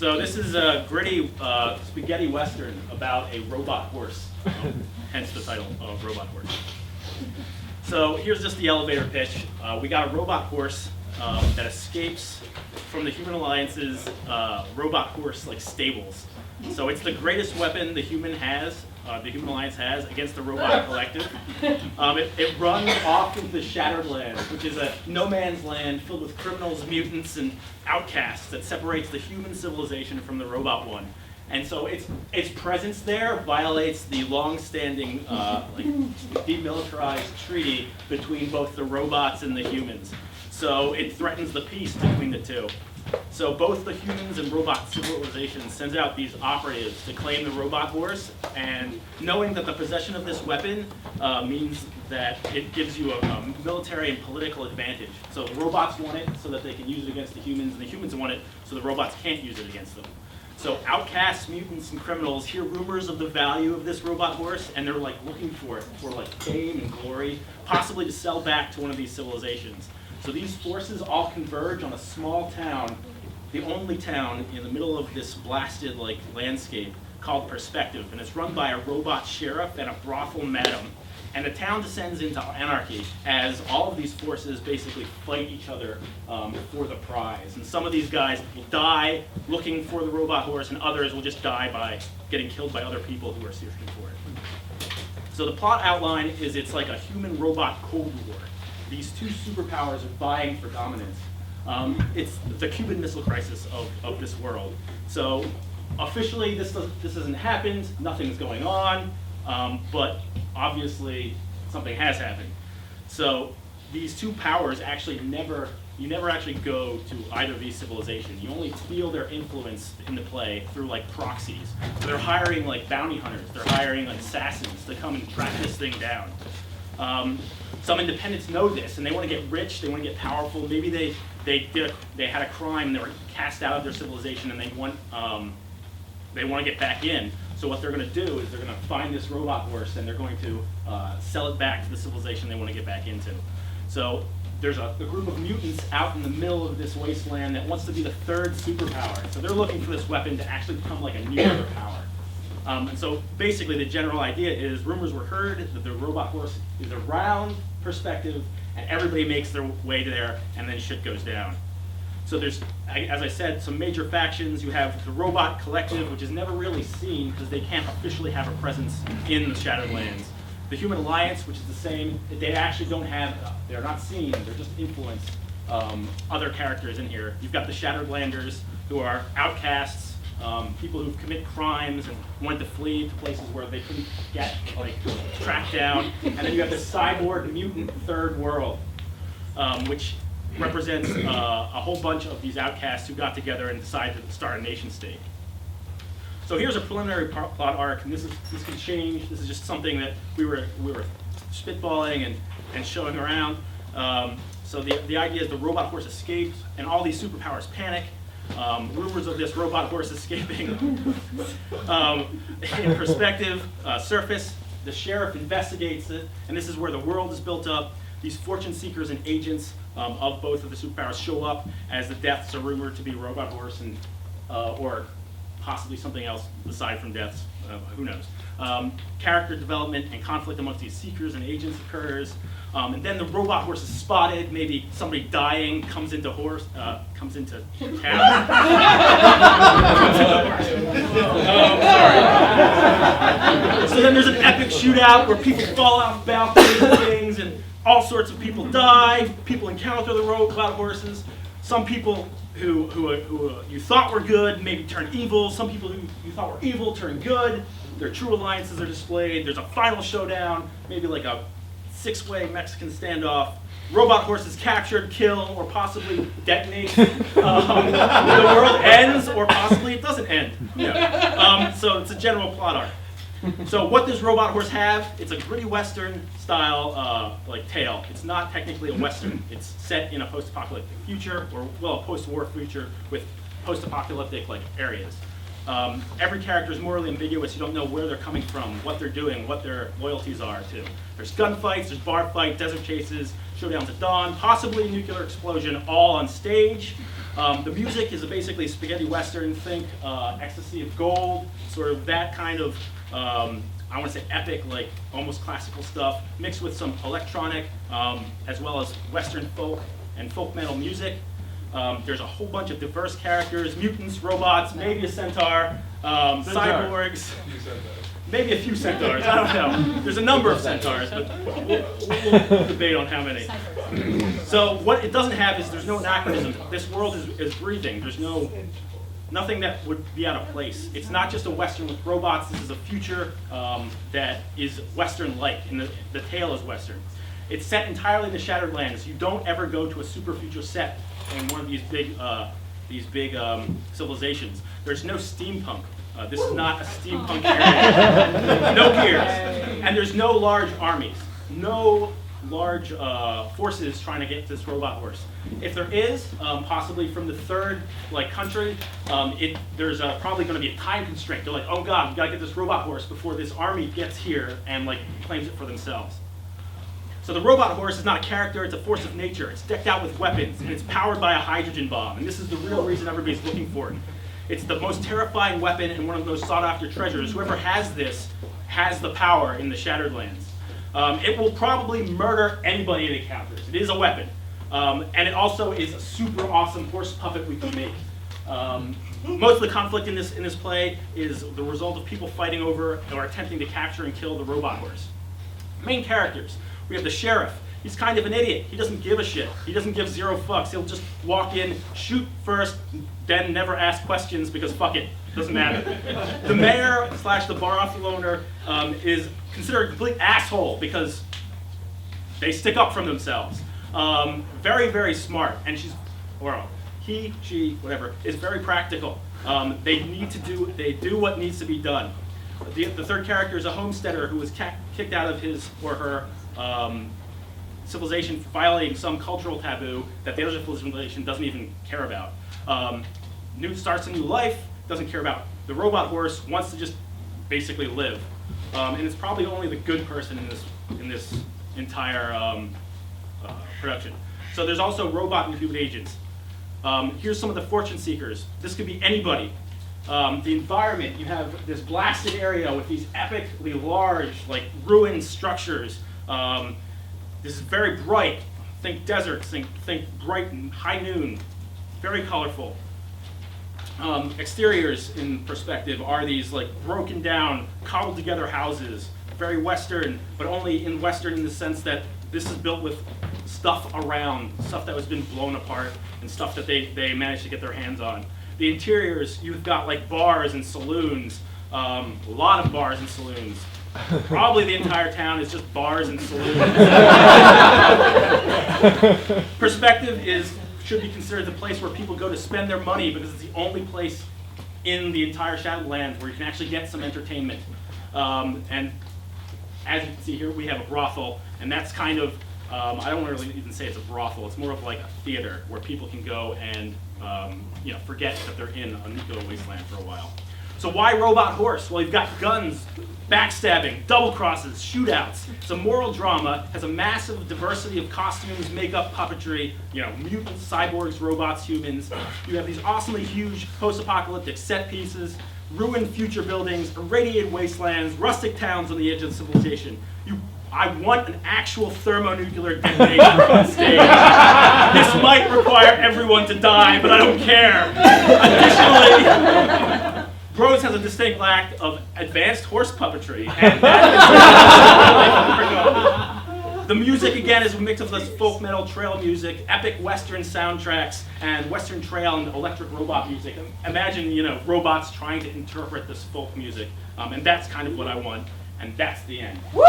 So this is a gritty spaghetti western about a robot horse, hence the title of Robot Horse. So here's just the elevator pitch. We got a robot horse that escapes from the Human Alliance's robot horse stables. So it's the greatest weapon the Human Alliance has against the robot collective. It runs off into the Shattered Lands, which is a no man's land filled with criminals, mutants, and outcasts that separates the human civilization from the robot one. And so its presence there violates the long-standing demilitarized treaty between both the robots and the humans. So it threatens the peace between the two. So both the humans and robot civilizations sends out these operatives to claim the robot horse, and knowing that the possession of this weapon means that it gives you a military and political advantage. So the robots want it so that they can use it against the humans, and the humans want it so the robots can't use it against them. So outcasts, mutants, and criminals hear rumors of the value of this robot horse, and they're looking for it for fame and glory, possibly to sell back to one of these civilizations. So these forces all converge on a small town, the only town in the middle of this blasted landscape called Perspective, and it's run by a robot sheriff and a brothel madam. And the town descends into anarchy as all of these forces basically fight each other for the prize. And some of these guys will die looking for the robot horse, and others will just die by getting killed by other people who are searching for it. So the plot outline is it's like a human-robot Cold War. These two superpowers are vying for dominance. It's the Cuban Missile Crisis of this world. So officially this hasn't happened, nothing's going on, but obviously something has happened. So these two powers you never actually go to either of these civilizations. You only feel their influence into play through proxies. So they're hiring bounty hunters, they're hiring assassins to come and track this thing down. Some independents know this, and they want to get rich, they want to get powerful. Maybe they had a crime, and they were cast out of their civilization, and they want to get back in. So what they're going to do is they're going to find this robot horse, and they're going to sell it back to the civilization they want to get back into. So there's a group of mutants out in the middle of this wasteland that wants to be the third superpower. So they're looking for this weapon to actually become a nuclear power. And so basically the general idea is rumors were heard that the robot horse is around Perspective, and everybody makes their way there, and then shit goes down. So there's, as I said, some major factions. You have the Robot Collective, which is never really seen because they can't officially have a presence in the Shattered Lands. The Human Alliance, which is the same, they actually don't have, they're not seen, they're just influence other characters in here. You've got the Shattered Landers, who are outcasts, people who commit crimes and wanted to flee to places where they couldn't get tracked down. And then you have the cyborg mutant third world, which represents a whole bunch of these outcasts who got together and decided to start a nation state. So here's a preliminary plot arc, and this can change. This is just something that we were spitballing and showing around. So the idea is the robot horse escapes, and all these superpowers panic. Rumors of this robot horse escaping in Perspective surface. The sheriff investigates it, and this is where the world is built up. These fortune seekers and agents of both of the superpowers show up as the deaths are rumored to be robot horse and or possibly something else aside from deaths. Who knows? Character development and conflict amongst these seekers and agents occurs. And then the robot horse is spotted. Maybe somebody dying comes into town. Sorry. So then there's an epic shootout where people fall off balconies and things, and all sorts of people die. People encounter the robot horses. Some people who you thought were good maybe turn evil. Some people who you thought were evil turn good. Their true alliances are displayed. There's a final showdown, maybe a 6-way Mexican standoff. Robot horse is captured, killed, or possibly detonate. The world ends, or possibly it doesn't end. So it's a general plot arc. So what does Robot Horse have? It's a gritty Western style tale. It's not technically a Western. It's set in a post-apocalyptic future, or a post-war future with post-apocalyptic areas. Every character is morally ambiguous. You don't know where they're coming from, what they're doing, what their loyalties are to. There's gunfights, there's bar fight, desert chases, showdowns at dawn, possibly a nuclear explosion, all on stage. The music is basically spaghetti western, think Ecstasy of Gold, sort of that kind of, I want to say epic, like almost classical stuff, mixed with some electronic, as well as western folk and folk metal music. There's a whole bunch of diverse characters, mutants, robots, maybe a centaur, cyborgs, maybe a few centaurs, I don't know. There's a number of centaurs, but we'll debate on how many. So what it doesn't have is there's no anachronism. This world is breathing. There's nothing that would be out of place. It's not just a Western with robots. This is a future that is Western-like, and the tale is Western. It's set entirely in the Shattered Lands. You don't ever go to a super future set in one of these big civilizations. There's no steampunk. This is not a steampunk area. No gears. And there's no large armies. No large forces trying to get this robot horse. If there is, possibly from the third country, there's probably going to be a time constraint. They're like, oh god, we got to get this robot horse before this army gets here and claims it for themselves. So the robot horse is not a character, it's a force of nature. It's decked out with weapons, and it's powered by a hydrogen bomb. And this is the real reason everybody's looking for it. It's the most terrifying weapon and one of the most sought-after treasures. Whoever has this has the power in the Shattered Lands. It will probably murder anybody it encounters. It is a weapon. And it also is a super awesome horse puppet we can make. Most of the conflict in this play is the result of people fighting over or attempting to capture and kill the robot horse. Main characters. We have the sheriff. He's kind of an idiot. He doesn't give a shit. He doesn't give zero fucks. He'll just walk in, shoot first, then never ask questions because fuck it, doesn't matter. The mayor / the brothel owner is considered a complete asshole because they stick up for themselves. Very, very smart, and she, whatever, is very practical. They do what needs to be done. The third character is a homesteader who was kicked out of his or her civilization for violating some cultural taboo that the other civilization doesn't even care about. Starts a new life, doesn't care about the robot horse, wants to just basically live. And it's probably only the good person in this entire production. So there's also robot recruit agents. Here's some of the fortune seekers. This could be anybody. The environment, you have this blasted area with these epically large, ruined structures. This is very bright. Think deserts, think bright and high noon. Very colorful. Exteriors, in perspective, are these broken down, cobbled together houses. Very Western, but only in Western in the sense that this is built with stuff around, stuff that has been blown apart, and stuff that they managed to get their hands on. The interiors, you've got bars and saloons, a lot of bars and saloons. Probably the entire town is just bars and saloons. Perspective should be considered the place where people go to spend their money because it's the only place in the entire Shattered Lands where you can actually get some entertainment. And as you can see here, we have a brothel, and that's kind of, I don't want to really even say it's a brothel, it's more of a theater where people can go and forget that they're in a nuclear wasteland for a while. So why robot horse? Well, you've got guns, backstabbing, double crosses, shootouts. It's a moral drama, has a massive diversity of costumes, makeup, puppetry, mutants, cyborgs, robots, humans. You have these awesomely huge post-apocalyptic set pieces, ruined future buildings, irradiated wastelands, rustic towns on the edge of civilization. I want an actual thermonuclear detonation on stage. This might require everyone to die, but I don't care. Additionally, Bros has a distinct lack of advanced horse puppetry, and that is the music, again, is a mix of this folk metal trail music, epic Western soundtracks, and Western trail and electric robot music. Imagine, robots trying to interpret this folk music, and that's kind of what I want, and that's the end. Woo!